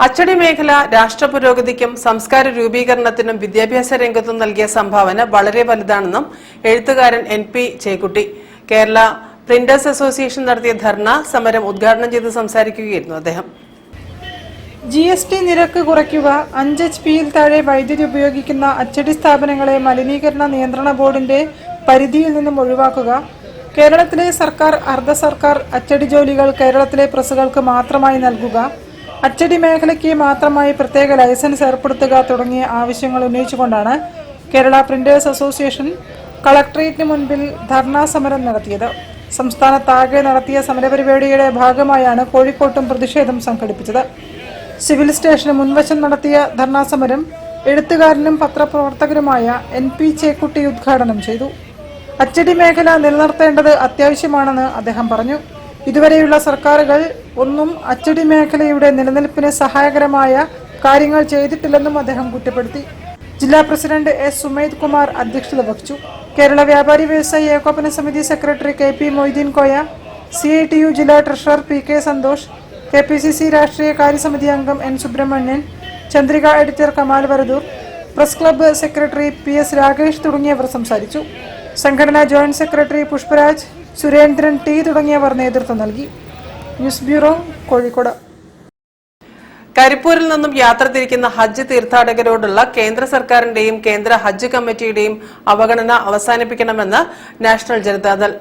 അച്ചടി മേഖല രാഷ്ട്ര പുരോഗതിക്കും സംസ്കാര രൂപീകരണത്തിനും വിദ്യാഭ്യാസ രംഗത്തും നൽകിയ സംഭാവന വളരെ വലുതാണെന്നും എഴുത്തുകാരൻ എൻ.പി. ചേക്കുട്ടി കേരള പ്രിന്റേഴ്സ് അസോസിയേഷൻ നടത്തിയ ധർണ സമരം ഉദ്ഘാടനം ചെയ്ത് സംസാരിക്കുകയായിരുന്നു അദ്ദേഹം. GST നിരക്ക് കുറയ്ക്കുക, 5 HP-യിൽ താഴെ വൈദ്യുതി ഉപയോഗിക്കുന്ന അച്ചടി സ്ഥാപനങ്ങളെ മലിനീകരണ നിയന്ത്രണ ബോർഡിന്റെ പരിധിയിൽ നിന്നും ഒഴിവാക്കുക, കേരളത്തിലെ സർക്കാർ അർദ്ധ സർക്കാർ അച്ചടി ജോലികൾ കേരളത്തിലെ പ്രസ്സുകൾക്ക് മാത്രമായി നൽകുക, അച്ചടി മേഖലയ്ക്ക് മാത്രമായി പ്രത്യേക ലൈസൻസ് ഏർപ്പെടുത്തുക തുടങ്ങിയ ആവശ്യങ്ങൾ ഉന്നയിച്ചുകൊണ്ടാണ് കേരള പ്രിന്റേഴ്സ് അസോസിയേഷൻ കളക്ടറേറ്റിന് മുൻപിൽ ധർണാ സമരം നടത്തിയത്. സംസ്ഥാനത്താകെ നടത്തിയ സമരപരിപാടിയുടെ ഭാഗമായാണ് കോഴിക്കോട്ടും പ്രതിഷേധം സംഘടിപ്പിച്ചത്. സിവിൽ സ്റ്റേഷന് മുൻവശം നടത്തിയ ധർണാ സമരം എഴുത്തുകാരനും പത്രപ്രവർത്തകരുമായ എൻ.പി. ചേക്കുട്ടി ഉദ്ഘാടനം ചെയ്തു. അച്ചടി മേഖല നിലനിർത്തേണ്ടത് അത്യാവശ്യമാണെന്ന് അദ്ദേഹം പറഞ്ഞു. ഇതുവരെയുള്ള സർക്കാരുകൾ ഒന്നും അച്ചടി മേഖലയുടെ നിലനിൽപ്പിന് സഹായകരമായ കാര്യങ്ങൾ ചെയ്തിട്ടില്ലെന്നും അദ്ദേഹം കുറ്റപ്പെടുത്തി. ജില്ലാ പ്രസിഡന്റ് എസ്. സുമേത് കുമാർ അധ്യക്ഷത വഹിച്ചു. കേരള വ്യാപാരി വ്യവസായി ഏകോപന സമിതി secretary K.P. Moideen Koya, CITU ജില്ലാ ട്രഷറർ P.K. സന്തോഷ്, KPCC രാഷ്ട്രീയ കാര്യസമിതി അംഗം N. Subrahmanyan, Chandrika editor Kamal Varadoor, press club secretary P.S. Rakesh തുടങ്ങിയവർ സംസാരിച്ചു. സംഘടനാ joint secretary Pushparaj, Surendran T തുടങ്ങിയവർ നേതൃത്വം നൽകി. News bureau, Kozhikode. കരിപ്പൂരിൽ നിന്നും യാത്ര തിരിക്കുന്ന ഹജ്ജ് തീർത്ഥാടകരോടുള്ള കേന്ദ്ര സർക്കാരിന്റെയും കേന്ദ്ര ഹജ്ജ് കമ്മിറ്റിയുടെയും അവഗണന അവസാനിപ്പിക്കണമെന്ന് നാഷണൽ ജനതാദൾ.